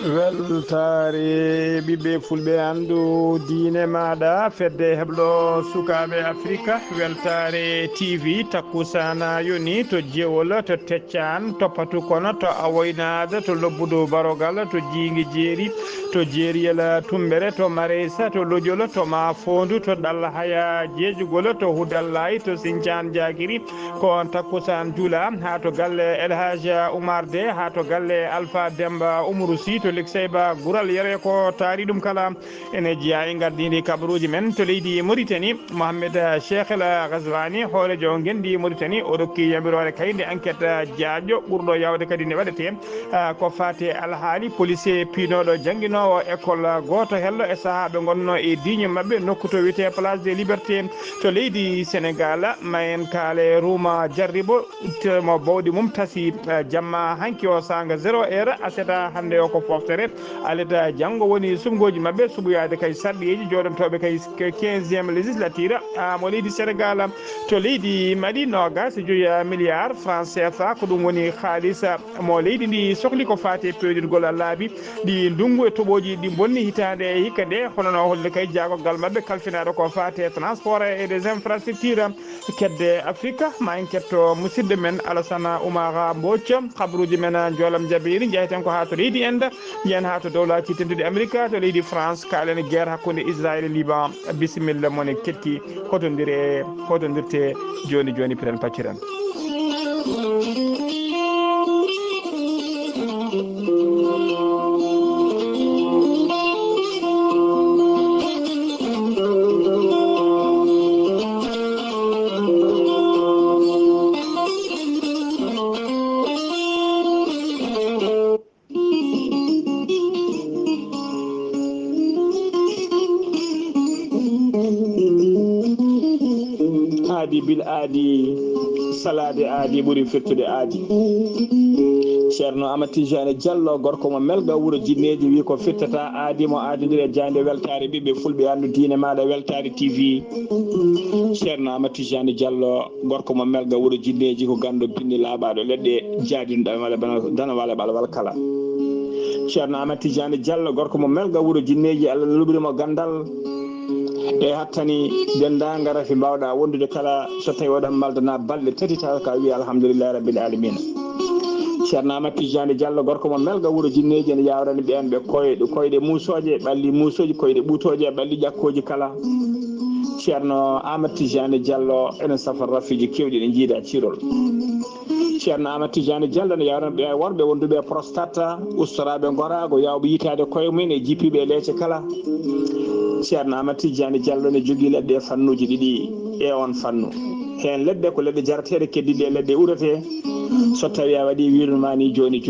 weltare ɓiɓɓe fulɓe andu diine maɗa fedde heblo sukaɓe afrique weltare tv takkusana yoni to jewol to teccan to patukono to awoynade to lobbudu barogal to jiigui jeeri to jeeriyel tumbere to maresa to lojolo to ma fondu to ɗalla haya jeejugol to hudallay to Sinthiane Diakiri ko takkusan juula ha to galle El Hadj Oumar De ha to galle Alpha Demba Umaru Sy to Likseyba Goural yere ko taari ɗum kala ene jeeya e gardidi kabaruji men to leydi Mauritanie Mohamed Cheikh El Ghazwani hoorejo gendi Mauritanie o rokki yamirore kayde enquête jaaƴƴo ɓurɗo yawde kadi ne waɗete ko fate alhaali policier piinoɗo jangguinowo école goto hello e saahaɓe gonno e digne mabɓe nokku to wiyete place des libertés to leydi Sénégal mayen kaale ruma jarribo mo bawɗi mum tasi jamma hanki o sanga 0 heure aseta hande o ko foftere aleta janggo woni sumgoji mabɓe suɓoyade kay sarɗiyeji joɗontoɓe kay 15e législature mo leydi Sénégal to leydi Mali nogas joyi milliard franc CFA ko ɗum woni haalisa mo leydi ndi sohli ko fate pewdirgol laabi ɗi ndungu e toɓoji ɗi bonni hitande e hikka nde honono holde kay jaagogal mabɓe kalfinaɗo ko fate transport et des infrastructures kedde Afrique ma en ketto musidɗo men Alassane Oumar Mbodj habaruji men joolam jabiri jeyten ko ha to leydi Inde yen ha to dowlaji tenduɗi Amérique to leydi France kalen guerre hakkude Israël e Liban bisimilla mone ketti hotodirte joni joni piren pacciren aadi bil aadi salade aadi ɓuuri fettude aadi ceerno Amadou Tidiane Diallo gorko mo melga wuuro jinneji wi ko fittata aadi mo aadidiri e jande weltare ɓiɓɓe fulɓe andu diine maɗa weltare TV ceerno Amadou Tidiane Diallo gorko mo melga wuuro jinneji ko gando binni laaɓaɗo leɗɗe jaadinoɗa wala dana wala ɓalwal kala ceerno Amadou Tidiane Diallo gorko mo melga wuuro jinneji Allah luɓirimo gandal e hattani dendagal rafi mbawɗa wondude kala so tawi oɗon maldana balɗe tati taw ka wi alhamdulillahi rabbil alamina ceerno Amadou Tidiane Diallo gorko mo melga wuuro jinneji ene yawrani ɓen ɓe koyɗe musoje ɓalli musoji koyɗe ɓuutoje e ɓalli ƴakkoji kala ceerno Amadou Tidiane Diallo ene safar rafiji kewɗi ɗe jiida cirol ceerno Amadou Tidiane Diallo ne yawrani ɓe worɓe wonduɓe prostate ustoraɓe gorago yawɓe yitade koye mumen e jippiɓe leece kala ceerno Amadou Tidiane Diallo ne jogui leɗɗe fannuji ɗiɗi e on fannu hen leɗɗe ko leɗɗe jarateɗe keddiɗe e leɗɗe urete so tawi a waɗi wirnumani joni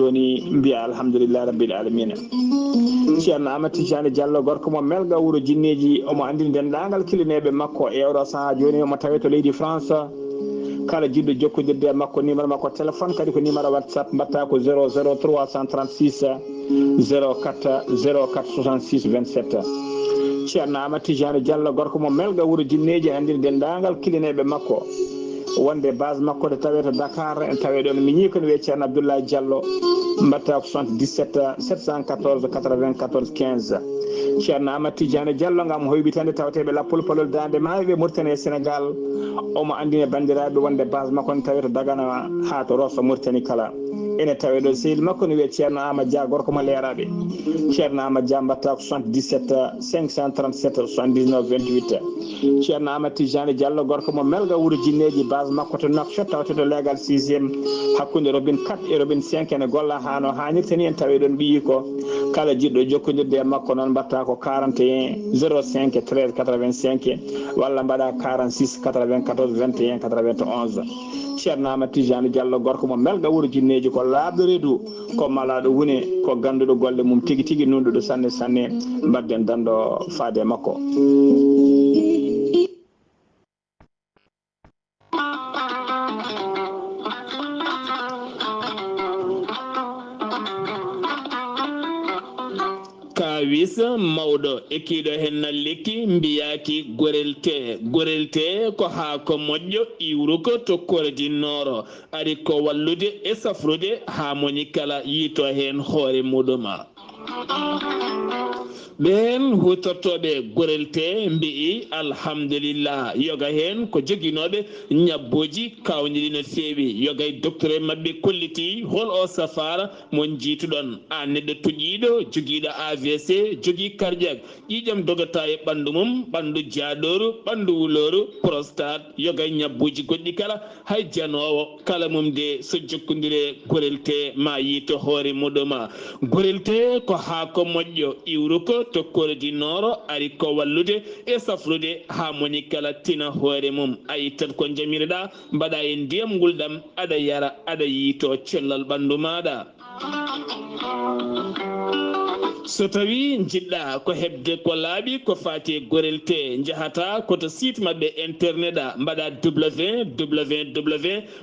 mbiya alhamdulillah rabbil alamina ceerno Amadou Tidiane Diallo gorko mo melga wuuro jinneji omo andini dendagal kilineɓe makko e oɗo saaha joni omo tawe to leydi France kala jiɗɗo jokkodirde e makko numéro makko téléphone kadi ko numéro WhatsApp mbatta ko 00 336 04 66 27 ceerno Amadou Tidiane Diallo gorko mo melga wuuro jinneji andini dendagal kilineɓe makko wonde base makko de tawe to Dakar en tawe ɗon mi ñii ko ne wiye ceerno Abdoulaye Diallo mbatta ko 77 714 94 15 ceerno Amadou Tidiane Diallo gam hoybitande tawateɓe lappol palol dande maaɓe Mauritanie e Sénégal omo andine bandiraɓe wonde base makko ne tawe to Dagana ha to Rosso Mauritanie kala ene tawe ɗo sehil makko ne wiye ceerno Amadou Dia gorko mo leeraɓe ceerno Amadou Dia mbatta ko 77 537 79 28 ceerno Amadou Tidiane Diallo gorko mo melga wuuro jinneji base makko to Nouakchott tawte to légal 6e hakkude robine 4 e robine 5 ene golla hano hannirta ni en tawi ɗon ɓiyi ko kala jiɗɗo jokkodirde e makko noon mbatta ko 41 05 13 85 walla mbaɗa 46 94 21 91 ceerno Amadou Tidiane Diallo gorko mo melga wuuro jinneji ko laaɓɗo reedu ko malaɗo wune ko ganduɗo golle mum tigui tigui nunɗuɗo sanne sanne mbadden dando faade makko hadis mawɗo ekkiɗo hen nalliki mbiyaki gorelte ko ha ko moƴƴo iwruko to koredinnooro ari ko wallude e safrude ha moni kala yiito hen hoore muɗuma ɓen hutortoɓe gorelte mbi'i alhamdulillah yoga hen ko joguinoɓe ñabboji kawniɗi no feewi yoga e docteur e mabɓe kolliti hol o safara mon jiituɗon a neɗɗo tuƴiɗo joguiɗo AVC jogui cardiaque ƴiƴam dogata e ɓandu mum ɓandu jaaɗoru ɓandu wuloru prostate yoga e ñabbuji goɗɗi kala hay janowo kala mum de so jokkodire gorelte ma yiito hoore muɗuma gorelte ko haako moƴƴo iwruko to koredinnooro ari ko wallude e safrude ha moni kala tina hoore mum a yittat ko jamireɗa mbaɗa e ndiyam ngulɗam aɗa yara aɗa yiito cellal ɓandu maɗa so tawi jiɗɗa ko hebde ko laaɓi ko fati gorelte jahata koto site mabɓe internet a mbaɗa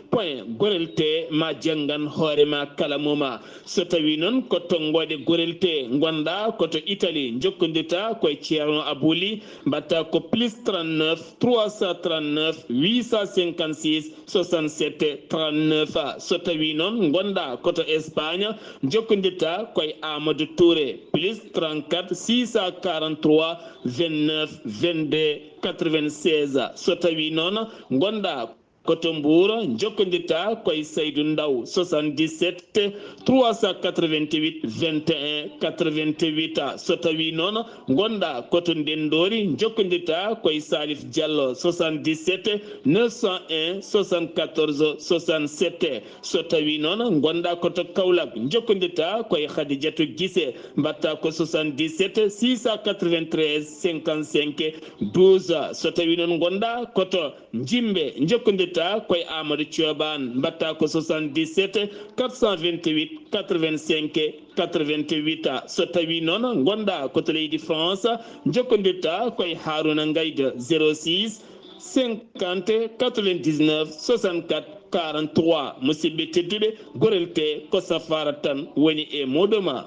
www.gorelte ma janggan hoorema kala muma so tawi noon ko tongoɗe gorelte gonɗa koto Italie jokkodirta koye ceerno Abouli mbatta ko plus 39 339 856 67 39 so tawi noon gonɗa koto Espagne jokkodirta koye Amadou Touré plus 34 643 29 22 96 so tawi noon gonɗa koto Mbour jokkodirta koye Saydou Ndaw 77 388 21 88 so tawi noon gonɗa koto Ndendori jokkodirta koye Salif Diallo 77 901 74 67 so tawi noon gonɗa koto Kaolack jokkodirta koye Khadidiatou Guissé mbatta ko 77 693 55 12 so tawi noon gonɗa koto Jimbe jokkodirta koye Amadou Thioban mbatta ko 77 428 85 88 so tawi noon gonɗa koto leydi France jokkodirta koye Harouna Gaïde 06 50 99 64 43 musidɓe tedduɓe gorelte ko safara tan woni e muɗuma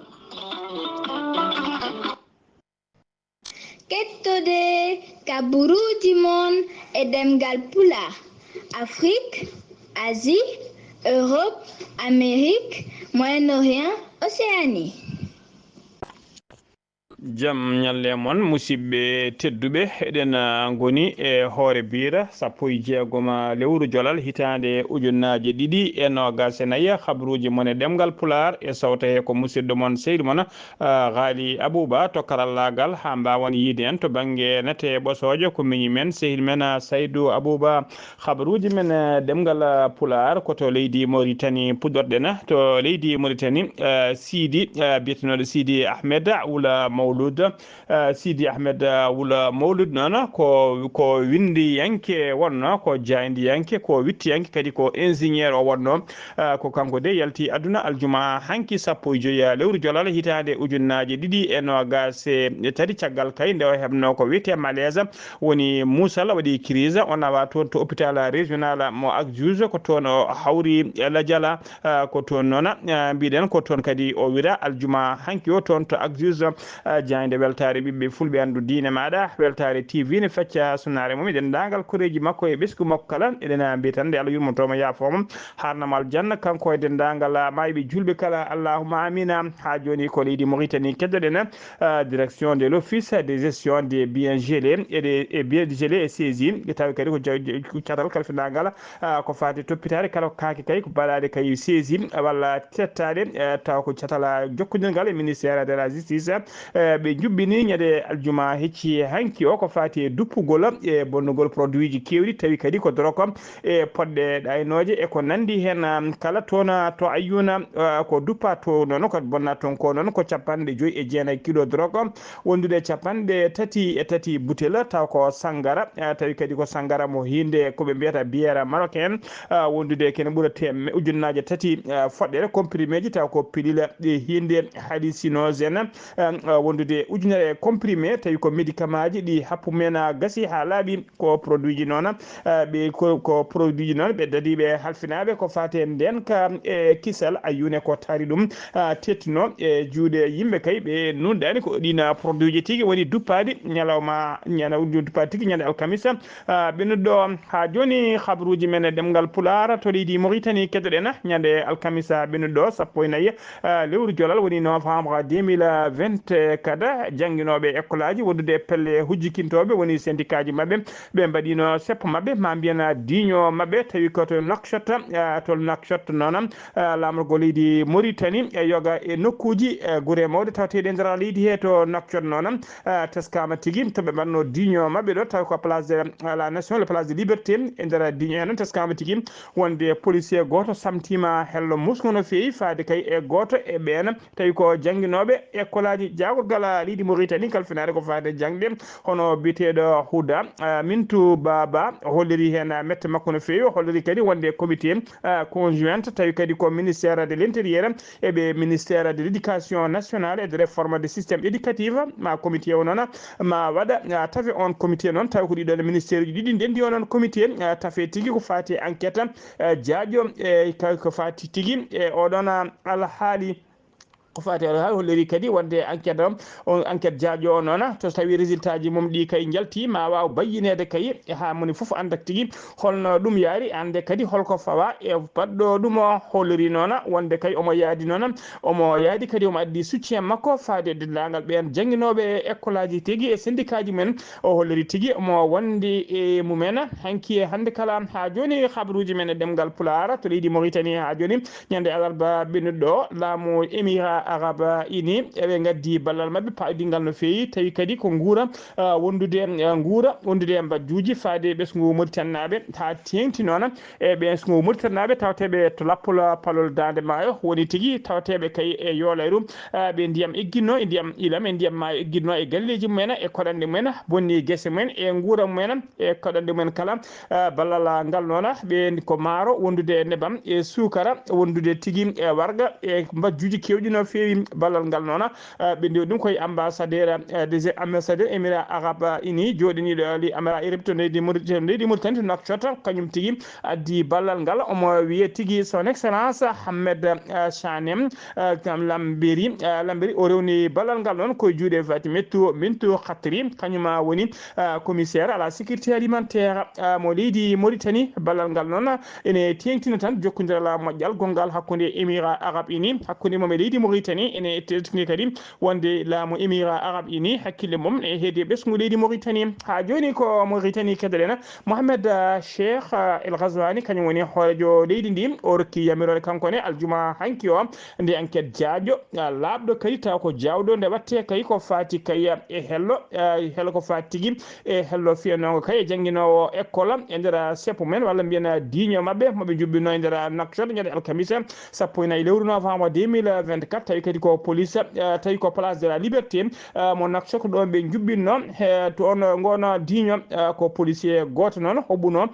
kettude kaburuji mon e demgal pula Afrique, Asie, Europe, Amérique, Moyen-Orient, Océanie. jam ñalle mon musidɓe tedduɓe eɗen goni e hoore bira sappo e jeegoma lewru jolal hitande ujunnaje ɗiɗi e nogas e nayyi habruji mon e ɗemgal pular e sawta he ko musidɗo mon seydi mon Ghali Abouba to karallagal ha mbawon yiide en to banggue nete ɓosojo ko miñi men sehil men Saydou Abouba habruji men ɗemgal pular koto leydi Mauritanie puɗɗorɗen to leydi Mauritanie Sidi biyetenoɗo Sidi Ahmed wula Mawlud Sidi Ahmed wula Mawlud noon ko windi yanke wonno ko jayndi yanke ko witti yanke kadi ko ingénieur o wonno ko kanko de yalti aduna aljuma hanki sappo e joyi lewru jolal hitande ujunnaje ɗiɗi e nogas e tati caggal kay nde o hebno ko wiyete malaise woni musal waɗi crise on awa toon to hôpital régional mo Agdjouz ko toon o hawri ladiala ko toon noon mbiɗen ko toon kadi o wira aljuma hanki o toon to Agdjouz jayde weltare ɓiɓɓe fulɓe andu diine maɗa weltare TV ne fecca sunare mum eɗen dagal koreji makko e ɓesgu makko kala eɗen mbiya tan nde Allah yurmotomo yaafoma harnamo aljanna kanko e dendagal mayɓe julɓe kala allahumma amina ha joni ko leydi Mauritanie keddoɗen direction de l'office de gestion des biens gelés et biens gelés et saisis tawi kadi ko catal kalfindagal ko fati toppitade kala ko kaake kay ko baɗade kay saisi walla tettade taw ko catal jokkodirgal e ministére de la justice ɓe jubbini ñande aljuma hecci hanki o ko fati e duppugol e bonnugol produit ji kewɗi tawi kadi ko doroko e podɗe ɗaynoje e ko nandi hen kala toon to ayyuna ko duppa to noon ko bonna toon ko noon ko 59 kilo doroko wondude 33 butel taw ko sangara tawi kadi ko sangara mo hinde koɓe mbiyata bière marocaine wondude kene ɓuura ujunnaje tati foɗɗere comprimé ji taw ko pilule hinde hallucinogène wondude wondude ujunere comprimé tawi ko médicament ji ɗi happu men gasi ha laaɓi ko produit ji noon ɓe ko produit ji noon ɓe dadiɓe halfinaɓe ko fate nden ka e kisal ayune ko taari ɗum tettino e juuɗe yimɓe kay ɓe nundani ko ɗina produit ji tigui woni duppadi ñalawma duppadi tigui ñande alkamisa ɓennuɗo ha joni habaruji men e ɗemgal pulara to leydi Mauritanie keddoɗen ñande alkamisa ɓennuɗo sappo e nayyi lewru jolal woni novembre 2020 kada jangguinoɓe école aji wondude pelle hujjikintoɓe woni syndicat ji mabɓe ɓe mbaɗino seppo mabɓe ma mbiyen diño mabɓe tawi koto Nouakchott noon lamorgo leydi Mauritanie e yoga e nokkuji guure mawɗe tawateɗe e nder leydi he to Nouakchott noon teskama tigui toɓe mbanno diño mabɓe ɗo tawi ko place de la nation le place de liberté e nder diño he noon teskama tigui wonde policier goto samtima hello musgo no fewi faade kay e goto e ɓen tawi ko jangguinoɓe école aji jagorgal leydi Mauritanie kalfinade ko fade jangde hono biteɗo Houda Mintou Baba holliri hen mette makko no fewi holliri kadi wonde comité conjointe tawi kadi ko ministère de l'intérieur et ɓe ministère de l'éducation nationale et de réforme du système éducatif ma comité o noon ma waɗa tafe on comité noon tawi ko ɗiɗon ministère uji ɗiɗi ndendi onon comité tafe tigui ko fati enquête jaaƴo e ko fati tigui e oɗon alhaali ko fati ha holleri kadi wonde enquête on enquête jaajo o noon to tawi résultat ji mum ɗi kay jalti ma waw bayyinede kay ha moni foof andat tigui holno ɗum yaari ande kadi holko fawa e baɗɗo ɗum o holleri noon wonde kay omo yaadi noon omo yaadi kadi omo addi soutien makko faade dendagal ɓen jangguinoɓe école aji tigui e syndicat ji men o holleri tigui omo wondi e mumen hanki hande kala ha joni habaruji men e ɗemgal Pulaar to leydi Mauritanie ha joni ñande alarba ɓennuɗo laamu émirat arabe ini eɓe gaddi ballal mabɓe paɗingal no fewi tawi kadi ko guura wondude mbajjuji faade ɓesgu Mauritannaɓe ha tengti noon e ɓesgu Mauritannaɓe tawateɓe to lappol palol dande maayo woni tigui tawateɓe kay e yolayru ɓe ndiyam egginno e ndiyam ilam e ndiyam maayo egginno e galleji mumen e koɗande mumen bonni guese mumen e guura mumen e koɗande mumen kala ballal ngal noon ɓe ko maaro wondude nebam e sukara wondude tigui e warga e mbajjuji kewɗi no fewi ballal ngal noon ɓe ndewi ɗum koye ambassadeur des ambassadeur émirat arabe uni joɗiniɗo li émirat arabe to leydi Mauritanie to Nouakchott kañum tigui addi ballal ngal omo wiye tigui son excellence Ahmed Chanem Lamberi o rewni ballal ngal noon koye juuɗe Fatimatu Bintou Khatri kañuma woni commissaire à la sécurité alimentaire mo leydi Mauritanie ballal ngal noon ene tengtina tan jokkodira moƴƴal gongal hakkude émirat arabe uni hakkude mom e leydi Mauritanie ene teddini kadi wonde laamu émirat arabe uni hakkille mum e heedi ɓesgu leydi Mauritanie ha joni ko Mauritanie keddoɗen Mohamed Cheikh El Ghazouani kañum woni hoorejo leydi ndi o rokki yamirore kankone aljuma hanki o nde enquête jaajo laaɓɗo kadi taw ko jawɗo nde watte kay ko fati kay e hello ko fati tigui e hello fiyanogo kay e jangguinowo école e nder seppo men walla mbiyen diño mabɓe moɓe jubbino e nder Nouakchott ñande alkamisa sappo e nayyi lewru novembre 2024 tawi kadi ko police tawi ko place de la liberté mo Nouakchott ɗo ɓe jubbinno to on gono diño ko policier goto noon hoɓuno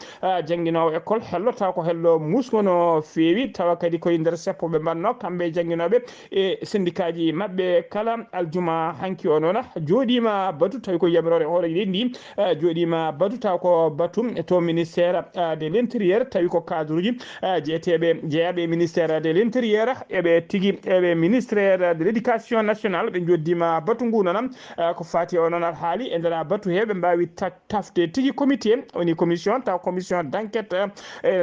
jangguinowo école hello taw ko hello musgo no fewi tawa kadi koye nder seppo ɓe mbanno kamɓe jangguinoɓe e syndicat ji mabɓe kala aljuma hanki o noon joɗima batu tawi ko yamirore hoore leydi ndi joɗima batu taw ko batu to ministère de l'intérieur tawi ko cadre uji jeeyaɓe ministère de l'intérieur eɓe tigui eɓe ministère de l'éducation nationale ɓe joddima batu ngu noon ko fati o noon haali e nder batu he ɓe mbawi tafde tigui comité woni commission taw commission d' enquête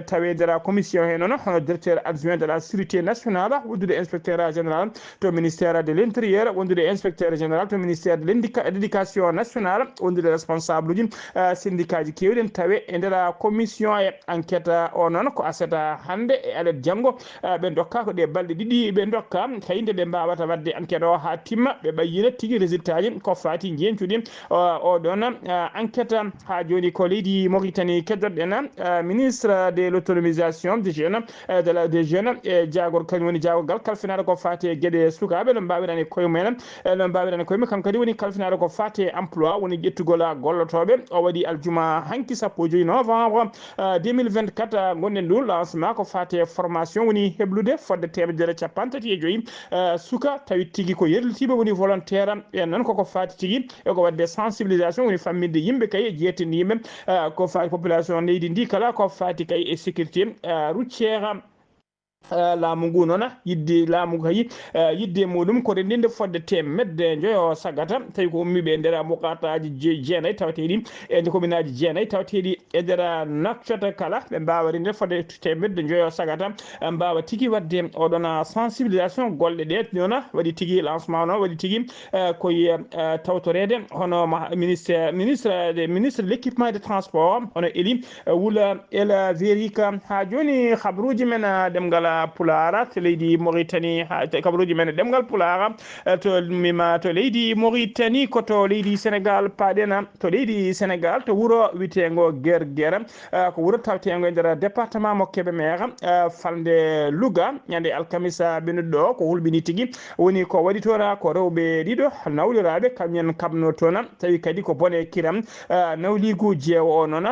tawe nder commission he noon hono directeur adjoint de la sécurité nationale wondude inspecteur général to ministère de l'intérieur wondude inspecteur général to ministère de l'éducation nationale wondude responsable uji syndicat ji kewɗen tawe e nder commission e enquête o noon ko asata hande e alet janggo ɓe dokka ko ɗe balɗe ɗiɗi ɓe dokka hayde ɓe mbawata wadde enquête o ha timma ɓe ɓayyina tigui résultat ji ko fati jencuɗi o ɗon enquête ha joni ko leydi Mauritanie keddoɗen ministre de l'autonomisation des jeunes des jeunes e jagor kañum woni jagorgal kalfinaɗo ko fati e gueɗe sukaɓe no mbawirani koye mumen no mbawirani koye mumen kanko kadi woni kalfinaɗo ko fati emploi woni ƴettugol gollotoɓe o waɗi aljuma hanki sappo e joyyi novembre 2024 gonɗen ɗum lancement ko fati formation woni heblude fodde 150 e joyyi suka tawi tigi ko yerlitiɓe woni volontaire en noon koko fati tigi eko wadde sensibilisation woni famminde yimɓe kay e jeetinde yimɓe ko fati population leydi ndi kala ko fati kay e sécurité routiére laamu ngu noon yidde laamu kay yidde muɗum ko rendinde fodde temedde joyo sagata tawi ko ummiɓe e nder mukataji jeenayyi tawateɗi e nder commune aji jeenayyi tawateɗi e nder Nouakchott kala ɓe mbawa rendinde fodde temedde joyo sagata mbawa tigui wadde oɗon sensibilisation golle ɗe noon waɗi tigui lancement noon waɗi tigui koye tawtorede hono ministre de l'équipement de transport hono Eli Wula El Verika ha joni habruji men ɗemgal Pulara to leydi Mauritanie kabaruji men ɗemgal Pulara to mima to leydi Mauritanie ko to leydi Sénégal paɗena to leydi Sénégal to wuro witengo Guerguera ko wuro tawtengo e nder département mo Kébémer falde Louga ñande alkamisa ɓennuɗo ko hulɓini tigui woni ko waɗi toon ko rewɓe ɗiɗo nawliraɓe kañum kabno toon tawi kadi ko bone kiram nawligu jeewo o noon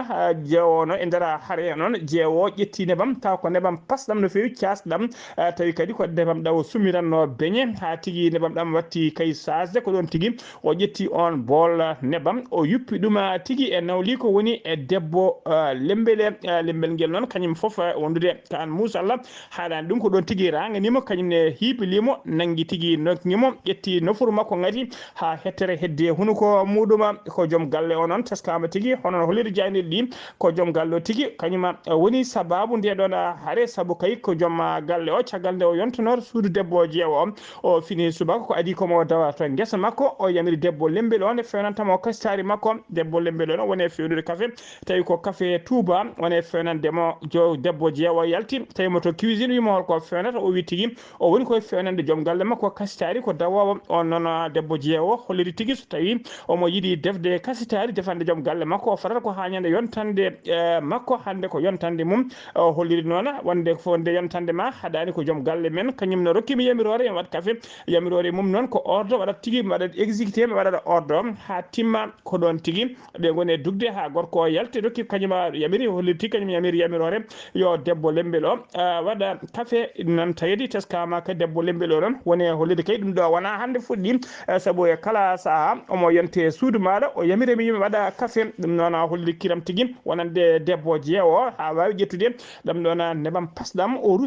jeewo no e nder haare noon jeewo ƴetti nebam taw ko nebam pasɗam no fewi casɗam tawi kadi ko nebam ɗam sumiranno beñe ha tigui nebam ɗam watti kay sasde ko ɗon tigui o ƴetti on bool nebam o yuppi ɗum tigui e nawli ko woni e debbo lembele lembel ngel noon kañum foof wondude kan Mousallah haalani ɗum ko ɗon tigui ranganimo kañumne hibilimo nangui tigui nokkimo ƴetti nofuru makko ngati ha hettere hedde hunuko muɗum ko joom galle o noon teskama tigui hono holliri jayniri ɗi ko joom galle o tigui kañuma woni sababu nde ɗon haare saabu kay ko joom galle o caggal nde o yontanor suudu debbo jeewo o fini subaka ko adi komo dawa to guesa makko o yamiri debbo lembel o nde fewnantamo kasitari makko debbo lembel o wone fewnude café tawi ko café Touba wone fewnandemo debbo jeewo yalti tawi mo to cuisine wimo holko fewnata o wi tigui o woni koye fewnande joom galle makko kasitari ko dawowo on noon debbo jeewo holliri tigui so tawi omo yiiɗi defde kasitari defande joom galle makko o fatata ko hañande yontande makko hande ko yontande mum o holliri noon wonde fo nde yontande ma haɗani ko joom galle men kañum no rokkimi yamirore mi waɗa café yamirore mum noon ko ordre waɗat tigui mi waɗat exécuté mi waɗata ordre ha timma ko ɗon tigui ɓe gone dugde ha gorko o yalti rokki kañuma yamiri holliri tigui kañum yamiri yamirore yo debbo lembel o waɗa café nan tawedi teskama ka debbo lembel o noon woni holliri kay ɗum ɗo wona hande fuɗɗi saabu e kala saaha omo yonte suudu maɗa o yamiremi yimi waɗa café ɗum noon holliri kiram tigui wonande debbo jeewo ha wawi ƴettude ɗam ɗon nebam pasɗam o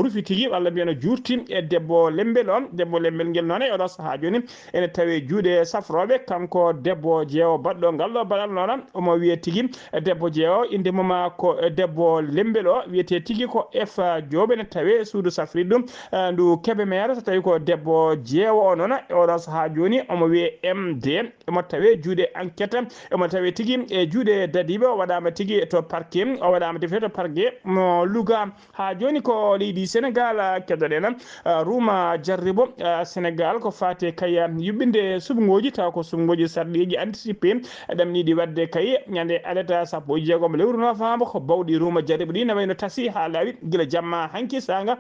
rufi tigui walla mbiyano jurti e debbo lembel o debbo lembel ngel noon e oɗo saaha joni ene tawi juuɗe safroɓe kanko debbo jeewo baɗɗo ngal ɗo baɗal noon omo wiye tigui debbo jeewo inde mum ko debbo lembel o wiyete tigui ko F Diop ene tawi suudu safrid ɗum ndu Kébémer so tawi ko debbo jeewo o noon e oɗo saaha joni omo wiye MD omo tawi juuɗe enquête omo tawi tigui e juuɗe dadiɓe o waɗama tigui to parquet o waɗama defte to parquet mo Louga ha joni ko leydi Sénégal keddoɗen Rouma Jarribo Sénégal ko fate kay yuɓɓinde suɓogoji taw ko suɓogoji sarɗiji anticipé ɗamniɗi wadde kay ñande alata sappo e jeegom lewru novembre ko bawɗi Rouma Jarribo ɗi ne wayno tasi ha laawi guila jamma hanki saga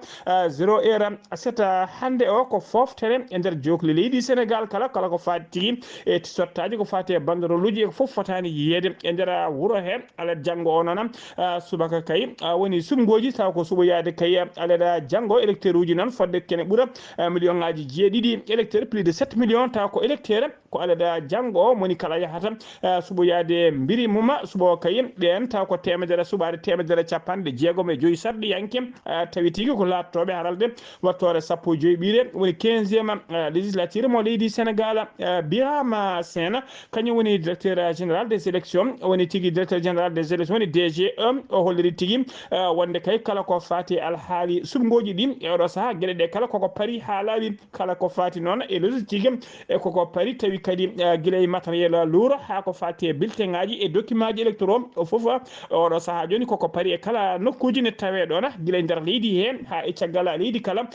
0 heure 7 hande o ko foftere e nder jokli leydi Sénégal kala ko fati tigui e sottaji ko fati e banderole uji e foof fotani yiyede e nder wuuro he alat janggo o noon subaka kay woni suɓogoji taw ko suɓoyade kay alaɗa janggo électeur uji noon fodde kene ɓuura million ngaji jeeɗiɗi électeur plus de 7 millions taw ko électeur ko alaɗa janggo o moni kala yahata suɓoyade mbiri muma suɓo kay ɓen taw ko temedere suɓade temedere capanɗe jeegom e joyyi sarɗi yanke tawi tigui ko lattoɓe haralde wattore sappo e joyyi ɓiire woni 15e législature mo leydi Sénégal Birama Sène kañum woni directeur général des élections woni tigui directeur général des élections woni DGE o holliri tigui wonde kay kala ko fati alhaali suɓogoji ɗi e oɗo saaha gueɗe ɗe kala koko paari ha laaɓi kala ko fati noon e logistique e koko paari tawi kadi guila e matériel lourd ha ko fati e bulletin ngaji e document ji électoraux o foof oɗo saaha joni koko paari e kala nokkuji ne tawe ɗon guila e nder leydi he ha e caggal leydi kala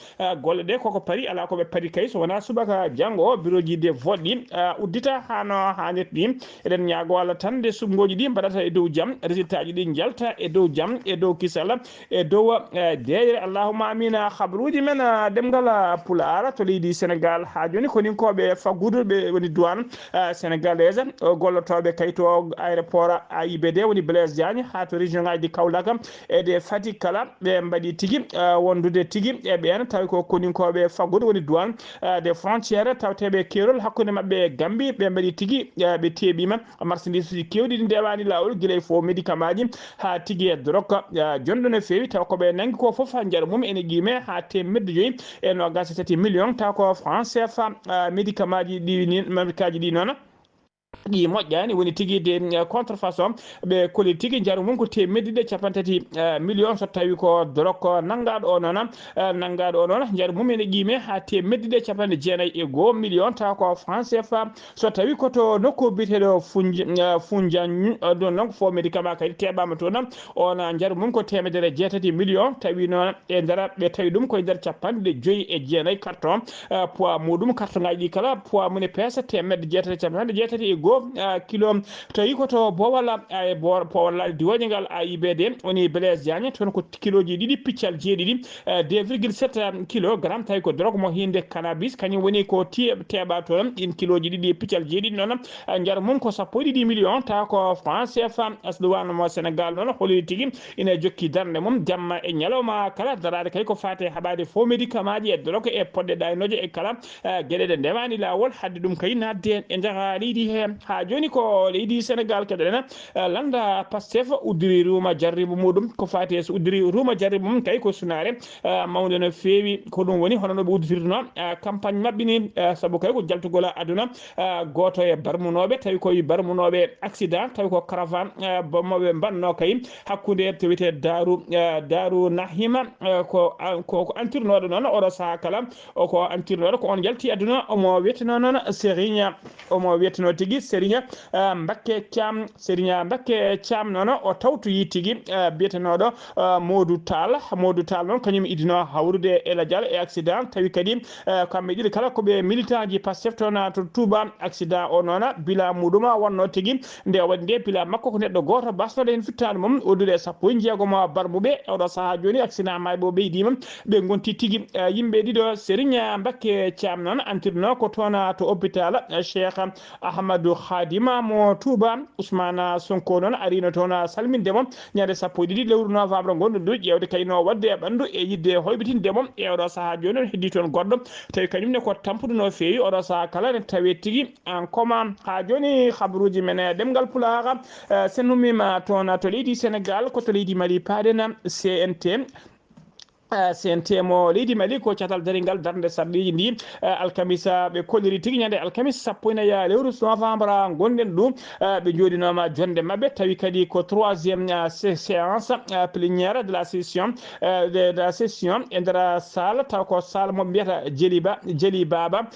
golle ɗe koko paari ala koɓe paari kay so wona subaka janggo bureau ji de vote ɗi uddita hano hannirta ɗi eɗen ñaago Allah tan nde suɓogoji ɗi mbaɗata e dow jaam résultat ji ɗi jalta e dow jaam e dow kisal e dow deyre allahumma amina habruji men ɗemgal Pulaar to leydi Sénégal ha joni koni koɓe faggudu ɓe woni douane sénégalaise gollotoɓe kayto aéroport AIBD woni Blaise Diagne ha to région ngaji ɗi Kaolack e de Fatick kala ɓe mbaɗi tigui wondude tigui e ɓen tawi ko koninkoɓe faggude woni douane des frontières tawteɓe kerol hakkude mabɓe e Gambie ɓe mbaɗi tigui ɓe teeɓima marchandise uji kewɗi ɗi ndewani lawol guila e fo médicament ji ha tigui e drogue jonɗo no fewi taw koɓe nangi ko foof jaara mum ene guime ha temedde joyyi e 27 millions taw ko franc CFA médicament ji ɗi ni mamikaji ɗi noon ɗi moƴƴani woni tigui de contrefaçon ɓe koli tigui jaaru mum ko temedde ɗiɗi capantati millions so tawi ko drogue nangaɗo o noon jaaru mum ene qime ha temedde ɗiɗi capanɗe jeenayyi e goho millions taw ko franc CFA so tawi koto nokku biteɗo Foundiagne ɗon noon fo médicament kadi teɓama toon on jaaru mum ko temedere jeetati millions tawi noon e nder ɓe tawi ɗum koye nder capanɗe joyyi e jeenayyi carton poids muɗum carton ngaji ɗi kala poids mum e peesa temedde jeetati capanɗe jeetati e goho kilo tawi koto bowal powal diwoje ngal AIBD woni Blaise Diagne toon ko kiloji ɗiɗi piccal jeeɗiɗi 2,7 kilogramme tawi ko drogue mo hinde cannabis kañum woni ko teɓa toon ɗin kiloji ɗiɗi piccal jeeɗiɗi noon jara mum ko sappo e ɗiɗi millions taw ko franc CFA asduwano mo Sénégal noon holiri tigui ina jokki darde mum jamma e ñalawma kala darade kay ko fate haɓade faux médicament ji e drogue e podɗe ɗaynoje e kala gueɗe ɗe ndewani lawol hadde ɗum kay nadde e jaaha leydi he ha joni ko leydi Sénégal keɗen landa Pastef uddiri ruma jarribu muɗum ko fati so uddiri ruma jarribu mum kay ko sunare mawde no fewi ko ɗum woni hono no ɓe udditirno campagne mabɓe ni saabu kay ko jaltugol aduna goto e barmunoɓe tawi koye barmunoɓe accident tawi ko caravane moɓe mbanno kay hakkude to wiyete Darou Nahima ko antirnoɗo noon oɗo saaha kala ko antirnoɗo ko on jalti aduna omo wiyeteno noon Serigne omo wiyeteno tigui Serigne Mbacké Thiam noon o tawtoyi tigui biyetenoɗo Modou Tall noon kañum idino hawrude e ladial e accident tawi kadi kamɓe ɗiɗi kala koɓe militant ji Pastef toon to Touba accident o noon bila muɗum wonno tigui nde waɗi nde bila makko ko neɗɗo goto basnoɗo hen fittade mum oddude 16 barmuɓe oɗo saaha joni accident mayɓe o ɓeydima ɓe gonti tigui yimɓe ɗiɗo Serigne Mbacké Thiam noon antirno ko toon to hôpital Cheikh Ahmadou Khadima mo Touba Ousmane Sonko noon arino toon salmindemo ñande 12 lewru novembre gonɗo ƴewde kayno wadde e ɓandu e yidde hoyɓitindemo e oɗo saaha joni on heddi toon goɗɗo tawi kañumne ko tampude no fewi oɗo saaha kala ne tawe tigui en commun ha joni habaruji men e ɗemgal Pulaar sen ummima toon to leydi Sénégal ko to leydi Mali paaɗen CNT mo leydi Mali ko catal daringal darde sarɗiji ndi alkamisa ɓe kolliri tigui ñande alkamisa 1 lewru novembre gonɗen ɗum ɓe joɗinoma jonde mabɓe tawi kadi ko 3e séance plénière de la session e nder salle taw ko salle mo mbiyata Djeli Baba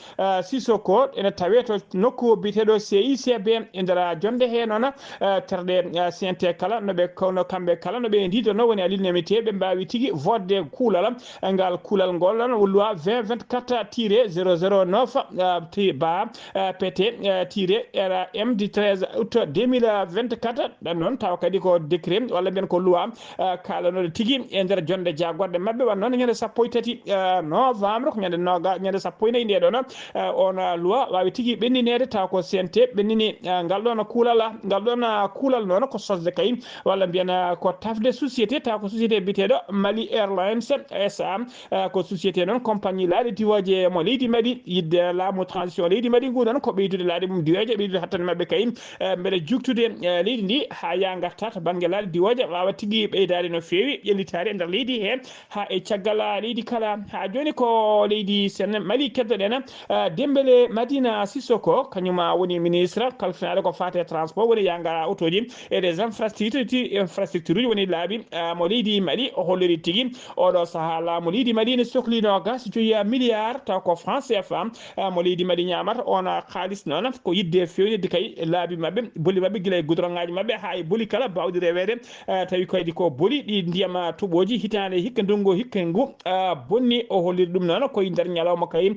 Sissoko ene tawe to nokku biteɗo CICB e nder jonde he noon terɗe CNT kala noɓe kono kamɓe kala noɓe ndidono woni alinémité ɓe mbawi tigui vodde kulal ngal kulal ngol loi 2024-009 ba PT-RM du 13 août 2024 ɗan noon tawa kadi ko décret walla mbiyen ko loi kalanoɗo tigui e nder jonde jagorɗe mabɓe wan noon ñande 13 novembre ko ñande 14 nde ɗon on loi wawi tigui ɓenninede taw ko CNT ɓennini ngal ɗon kulal noon ko sosde kay walla mbiyen ko tafde société taw ko société biteɗo Mali Airlines SA ko société noon compagnie laaɗe diwoje mo leydi Mali yidde laamu transition leydi Mali ngu noon ko ɓeydude laaɗe mum diwoje ɓeydude hattane mabɓe kay beele juktude leydi ndi ha ya garta to banggue laaɗe diwoje wawa tigui ɓeydade no fewi ƴellitade e nder leydi he ha e caggal leydi kala ha joni ko leydi sen Mali keddoɗen Dembélé Madina Sissoko kañum woni ministre kalfinaɗo ko fate transport woni ya gara autoji e des infrastructure uji woni laaɓi mo leydi Mali o holliri tigui oɗo saaha laamu leydi Mali ne sohlino gas joyi milliard taw ko franc CFA mo leydi Mali ñamata on haalis noon ko yidde fewnide kay laabi mabɓe boli mabɓe guila e goudron ngaji mabɓe ha e boli kala bawɗi rewede tawi kaydi ko boli ɗi ndiyam tuɓoji hitande hikka ndungu hikka ngu bonni o holliri ɗum noon koye nder ñalawma kay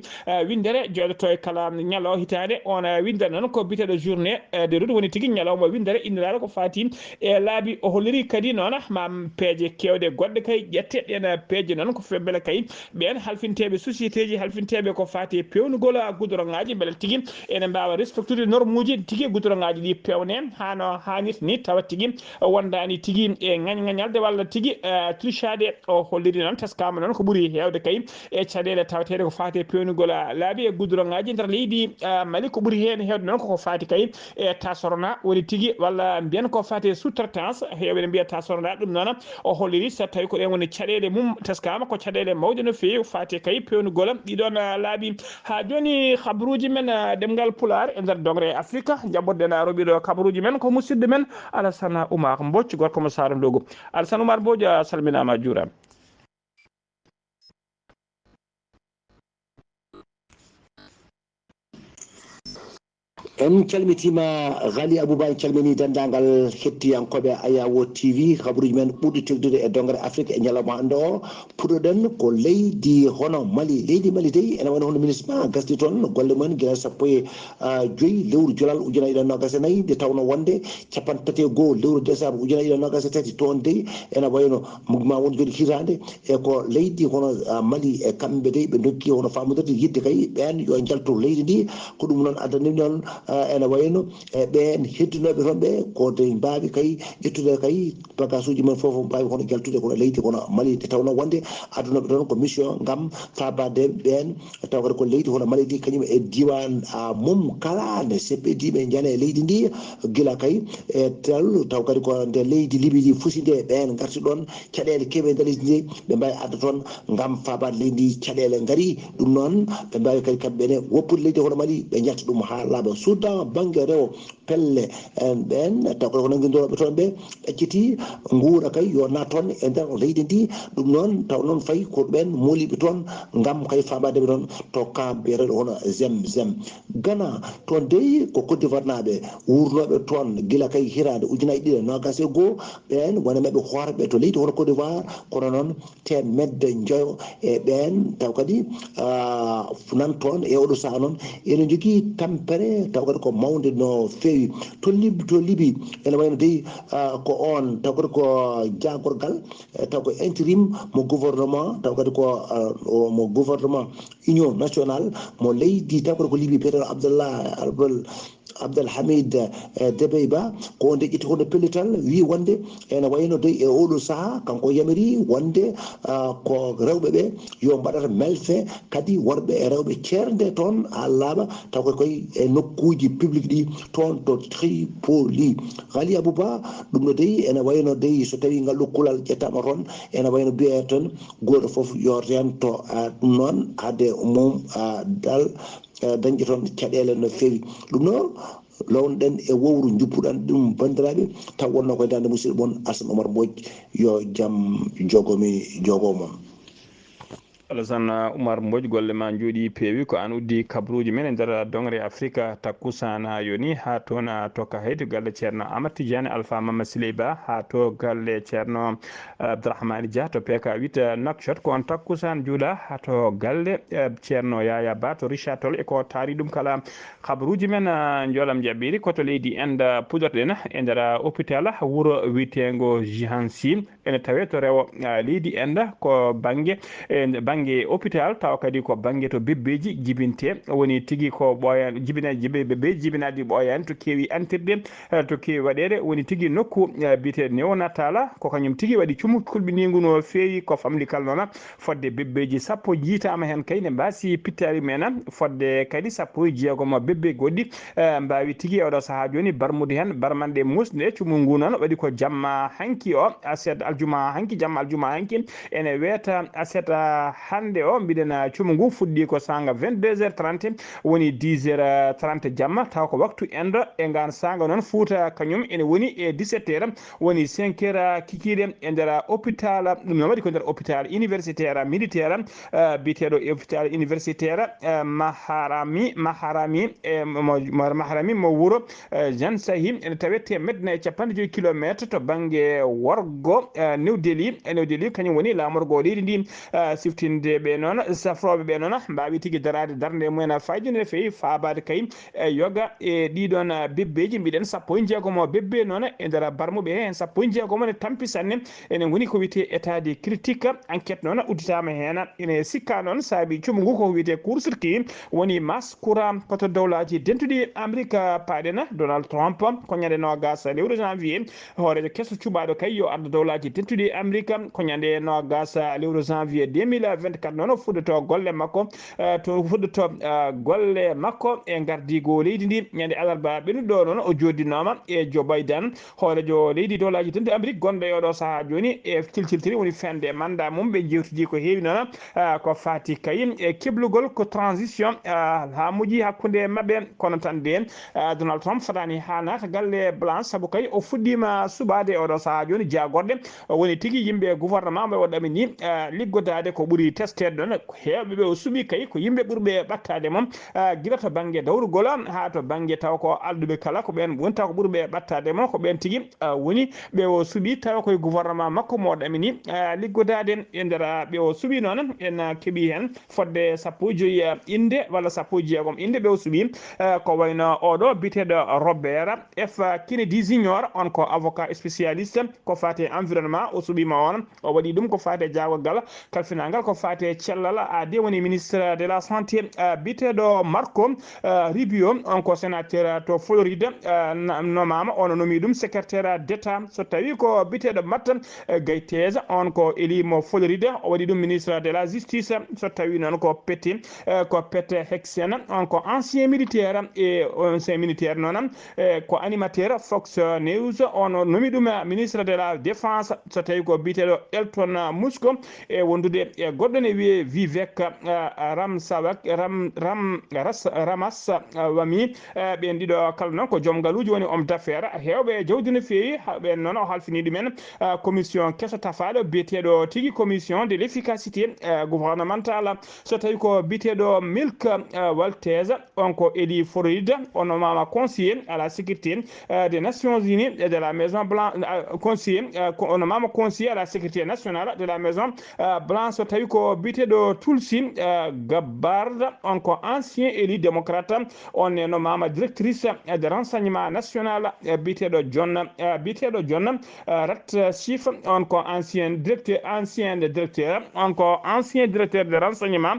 windere joɗoto e kala ñalaw hitande on windere noon ko biteɗo journée de route woni tigui ñalawma windere innirade ko fati e laabi o holliri kadi noon ma peeje kewɗe goɗɗe kay ƴette ɗen feeje noon ko febbele kay ɓen halfinteɓe société ji halfinteɓe ko fati pewnugol goudron ngaji beele tigui ene mbawa respectude norme uji tigui goudron ngaji ɗi pewne hano hannit ni tawa tigui wondani tigui e ŋañalde walla tigui trichade o holliri noon teskama noon ko ɓuuri hewde kay e caɗele tawatede ko fati pewnugol laabi e goudron ngaji nder leydi Mali ko ɓuuri hen hewde noon koko fati kay e tasorna woni tigui walla mbiyen ko fati sous traitance hewɓe ne mbiya tasorna ɗum noon o holliri so tawi ko ɗen woni caɗele mum teskama ko caɗele mawɗe no fewi fati kay pewnugol ɗiɗon laabi ha joni habaruji men ɗemgal pular e nder dogre afrique jabboɗen roɓiɗo kabaruji men ko musidɗo men Alassane Oumar Mbodj gorko mo Sara Ndogo Alassane Oumar Mbodj a salminama juurama. en calmitima Ghali Abouba en calmini dendagal hettiyankoɓe Ayawo TV habaruji men ɓurɗi tegdude e dongre Afrique e ñalawma hande o puɗoɗen ko leydi hono Mali leydi Mali dey ene wayno hono ministre gasdi toon golle mumen guila sappo e joyyi lewru julal ujunnaje ɗiɗi nogas e nayyi nde tawno wonde capanɗe tati e goho lewru décembre ujunnaje ɗiɗi nogas e tati toon dey ene wayno ma won joni hitande e ko leydi hono Mali e kamɓe dey ɓe dokki hono famodorde yidde kay ɓen yo jaltu leydi ndi ko ɗum noon addani noon ene wayno e ɓen heddunoɓe toon ɓe ko de mbawi kay ƴettude kay bagage uji men foof mbawi hono jaltude kono leydi kono Mali de tawno wonde addunoɓe toon ko mission gam fabade ɓen taw kadi ko leydi hono Mali ndi kañum e diwan mum kala nde seppediɓe jane e leydi ndi guila kay e taw kadi ko nde leydi Libi ndi fuside ɓen garti ɗon caɗele keeɓe nder leydi ndi ɓe mbawi adda toon gam fabade leydi ndi caɗele gaari ɗum noon ɓe mbawi kadi kamɓene woppude leydi hono Mali ɓe jalta ɗum ha laaɓa soudan banggue rewo pelle ɓen taw ko nanguidoroɓe toon ɓe ɗacciti guura kay yo nat toon e nder leydi ndi ɗum noon taw noon fayi ko ɓen moliɓe toon gam kay fabadeɓe toon to ka biyeteɗo hono zem Ghana toon dey ko Côte d'Ivoire naɓe wurnoɓe toon guila kay hirade ujunnaje ɗiɗi nogas e goho ɓen wona mabɓe hoorɓe to leydi hono Côte d'Ivoire kono noon temedde joyo e ɓen taw kadi nan toon e oɗo saaha noon ene jogui tampere taw kadi ko mawde no fewi to Libi ene wayno dey ko on taw kadi ko jagorgal taw ko intérim mo gouvernement taw kadi ko mo gouvernement union nationale mo leydi taw kadi ko Libi Peter Abdelhamid Debeiba ko wonde ƴetti hono pellital wi wonde ene wayno dey e oɗo saaha kanko yamiri wonde ko rewɓeɓe yo mbaɗata melfe kadi worɓe e rewɓe ceerde toon ha laaɓa taw koye e nokkuji publique ɗi toon to Tripoli Ghali Abouba ɗum no dey ene wayno dey so tawi ngal ɗo kulal ƴettama toon ene wayno biye toon goto foof yorten to ɗum noon ade mum dal dañƴe toon caɗele no fewi ɗum noon lownoɗen e wowru juppuɗan ɗum bandiraɓe taw wonno koye dande musidɗo moon Alassane Oumar Mbodj yo jaam jogomon Alassane Oumar Mbodj golle ma jooɗi peewi ko an uddi kabaruji men e nder dongre Afrique takkusana yoni ha toon tokka hayde galle ceerno Amadou Tidiane Alpha Mama Siley Ba ha to galle ceerno Abdourahmane Dia to PK8 Nouakchott ko on takkusan juuɗa ha to galle ceerno Yaya Ba to Richard Toll e ko taari ɗum kala kabaruji men joolam jaɓɓiri koto leydi Inde pudorɗen e nder hôpital wuuro witengo Jihansi ene tawe to rewo leydi Inde ko banggue hôpital taw kadi ko banggue to bebbeji jibinte woni tigui ko ɓoyan jibinaji bebbe jibinaɗi ɓoyani to keewi antirde to keewi waɗede woni tigui nokku biyete néonatal ko kañum tigui waɗi cumu kulɓinigu no fewi ko famli kala noon fodde bebbeji sappo jiitama hen kay ne mbasi pittari men fodde kadi sappo e jeegom bebbe goɗɗi mbawi tigui oɗo saaha joni barmude hen barmanɗe musde cumu ngu noon waɗi ko jamma hanki o aset aljuma hanki jamma aljuma hanki ene weeta aset hande o mbiɗen cumu ngu fuɗɗi ko sanga 22h30 woni 10h30 jamma taw ko waktu endo e ngan sanga noon Fouta kañum ene woni e 17h woni 5h kikiɗe e nder hôpital ɗum noon waɗi ko nder hôpital universitaire militaire biteɗo hôpital universitaire maharami mo wuuro Jan Sahi ene tawe temedde 150 kilométre to banggue worgo New Delhi kañum woni lamorgo leydi ndi siftinde indeɓe noon safroɓe ɓe noon mbawi tigui darade darde mumen fayjinde fewi fabade kayim yoga e ɗiɗon bebbeji mbiɗen 16 bebbe noon e nder barmuɓe he hen 16 ne tampi sanne ene woni ko wiyete état de critique enquête noon udditama hen ene sikka noon saabi cumu ngu ko wiyete court circuit woni maskura koto dowlaji dentuɗi Amérique paɗena Donald Trump ko ñande nogas lewru janvier hoorejo kesso cuɓaɗo kay yo ardo dowlaji dentuɗi Amérique ko ñande nogas lewru janvier 2024 noon fuɗɗoto golle makko to fuɗɗoto golle makko e gardigo leydi ndi ñande alarba ɓennuɗo noon o joddinoma e Joe Biden hoorejo leydi dowlaji dentuɗi Amérique gonɗo e oɗo saaha joni e cilciltiri woni fende mandat mum ɓe jewtidi ko heewi noon ko fati kayim e keblugol ko transition laamuji hakkude mabɓe kono tan de Donald Trump fadani ha naata galle blanche saabu kay o fuɗɗima suɓade oɗo saaha joni jagorde woni tigui yimɓe gouvernement ɓe waɗami ni liggodade ko ɓuuri testede ɗon hewɓe ɓe o suuɓi kay ko yimɓe ɓurɓe ɓattade moom guila to banggue dawrugol ha to banggue taw ko alduɓe kala ko ɓen woni taw ko ɓurɓe ɓattade moom ko ɓen tigui woni ɓe o suuɓi tawa koye gouvernement makko mo waɗami ni liggodade e nder ɓe o suuɓi noon en keeɓi hen fodde 15 inde walla 16 inde ɓe o suuɓi ko wayno oɗo biteɗo Robert F Kennedy Junior on ko avocat spécialiste ko fate environnement o suuɓima on o waɗi ɗum ko fate jagogal kalfinagal ko fate cellal ade woni ministre de la santé biteɗo Marco Rubio on ko sénateur to Floride nomama on nomi ɗum secrétaire d'état so tawi ko biteɗo Matt Gaetz on ko élimo Floride o waɗi ɗum ministre de la justice so tawi noon ko Pete Hegseth on ko ancien militaire et ancien militaire noon ko animateur Fox News on nomi ɗum ministre de la défense so tawi ko biteɗo Elton Musk e wondude e goɗɗo ne wiye Vivek Ramaswamy ɓen ɗiɗo kala noon ko joom galuji woni homme d'affaires hewɓe jawdi no fewi ɓen noon o halfini ɗumen commission kesso tafaɗo biyeteɗo tigui commission de l'efficacité gouvernementale so tawi ko biteɗo Milk Walters on ko éli Floride on nomama conseiller à la sécurité des Nations Unies et de la Maison Blanche conseiller on nomama conseiller à la sécurité nationale de la Maison Blanche so tawi ko biteɗo Tulsi Gabbard on ko ancien élu démocrate on e nomama directrice de renseignement national biteɗo John Ratcliffe on ko ancien directeur on ko ancien directeur de renseignement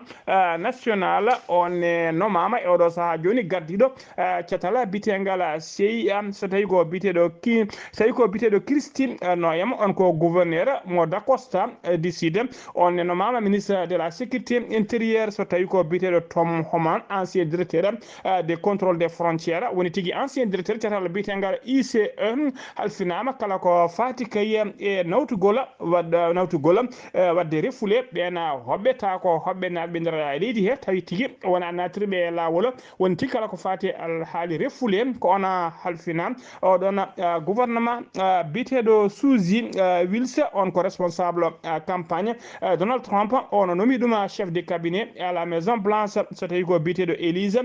national on e nomama e oɗo saaha joni gardiɗo cetal bitegal CIA so tawi ko biteɗo Christine Noyam on ko gouverneur mo d'Acosta du Sud on e nomama ministre de la sécurité intérieure so tawi ko biteɗo Tom Homan ancien directeur des contrôles des frontières woni tigui ancien directeur cetal bitegal ICE halfinama kala ko fati kay e nawtugol wadde refule ɓen hoɓɓeta ko hoɓɓe natɓe nder leydi he tawi tigui wona natriɓe lawol woni tigui kala ko fati alhaali refule ko ona halfina oɗon gouvernement biteɗo Suzy Wills on ko responsable campagne Donald Trump on nomi ɗum chef de cabinet à la Maison Blanche so tawi ko biteɗo Elise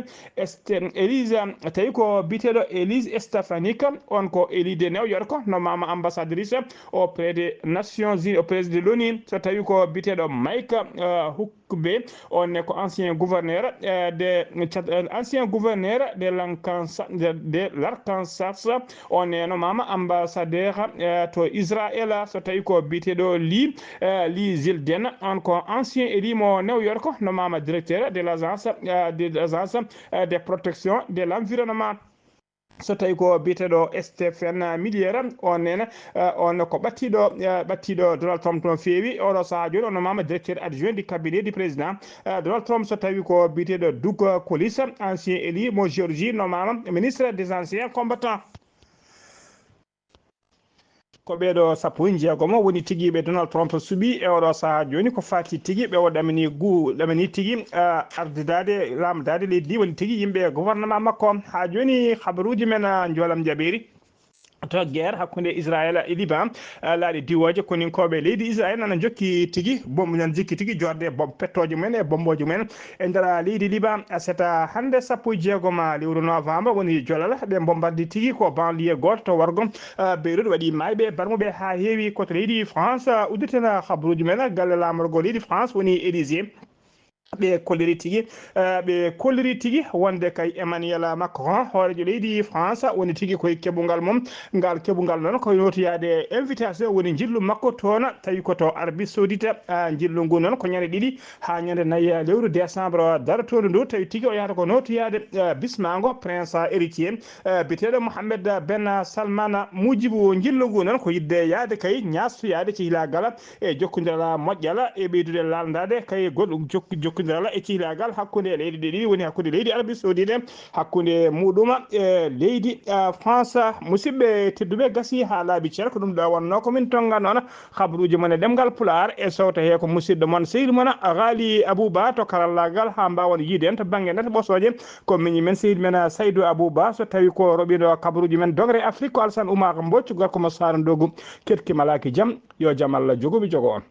tawi ko biteɗo Elise Stefanik on ko élu de New York nomama ambassadrice auprès des Nations Unies auprès de l'ONU so tawi ko biteɗo Mike Huckabee on est ko ancien gouverneur de l'Arkansas on est nomama ambassadeur to Israël so tawi ko biteɗo Lee Zeldin on ko ancien élu mo New York nomama directeur de l'agence de protection de l'environnement so tawi ko biteɗo Stephen Miller on nena on ko ɓattiɗo Donald Trump no feewi oɗo saaha joni on nomama directeur adjoint du cabinet du président Donald Trump so tawi ko biteɗo Doug Collis ancien élu mo Géorgie nomama ministre des anciens combattants ko ɓeɗo 16 woni tigui ɓe Donald Trump suuɓi e oɗo saaha joni ko fati tigui ɓe ɗamini tigui ardidade lamdade leydi ndi woni tigui yimɓe gouvernement makko ha joni habaruji men joolam jaɓeri to guerre hakkunde Israël e Liban laaɗi diwoje koninkoɓe leydi Israël nana jokki tigi bom nan jikki tigi jorde bom pettoje mumen e bomboje mumen e nder leydi Liban seta hande 16 lewru novembre woni jolal ɓe bombardi tigi ko banlieue goto to wargo Beirut waɗi mayɓe barmuɓe ha heewi koto leydi France udditena habruji men galle lamorgo leydi France woni Élysée ɓe kolliri tigi wonde kay Emmanuel Macron hoorejo leydi France woni tigi koye keɓugal mum ngal keɓugal noon koye notiyade invitation woni jillu makko toon tawi koto Arabie Saoudite jillu ngu noon ko ñande ɗiɗi ha ñande nayyi lewru décembre daratodu ndu tawi tigi o yahata ko notiyade bismago prince héritier biteɗo Mohammed Ben Salman mujibu jillu ngu noon ko yidde yaade kay ñastoyade cihlagal e jokkodira moƴƴal e ɓeydude landade kay goɗɗum jokkodira e cihlagal hakkunde leydi ɗiɗi woni hakkunde leydi Arabie Saoudite hakkunde muɗum e leydi France musidɓe tedduɓe gasi ha laaɓi ceer ko ɗum ɗo wonno komin tonga noon habaruji mon e ɗemgal Pulaar e sowta he ko musidɗo moon sehil moon Ghali Abouba to karallagal ha mbawon yiide en to banggue net ɓosoje ko miñi men sehil men Saydou Abouba so tawi ko roɓiɗo kabaruji men dogre Afrique ko Alassane Oumar Mbocc gorko mo Sara Ndogu ketkimalaki jaam yo jaam Allah jogomi jogo on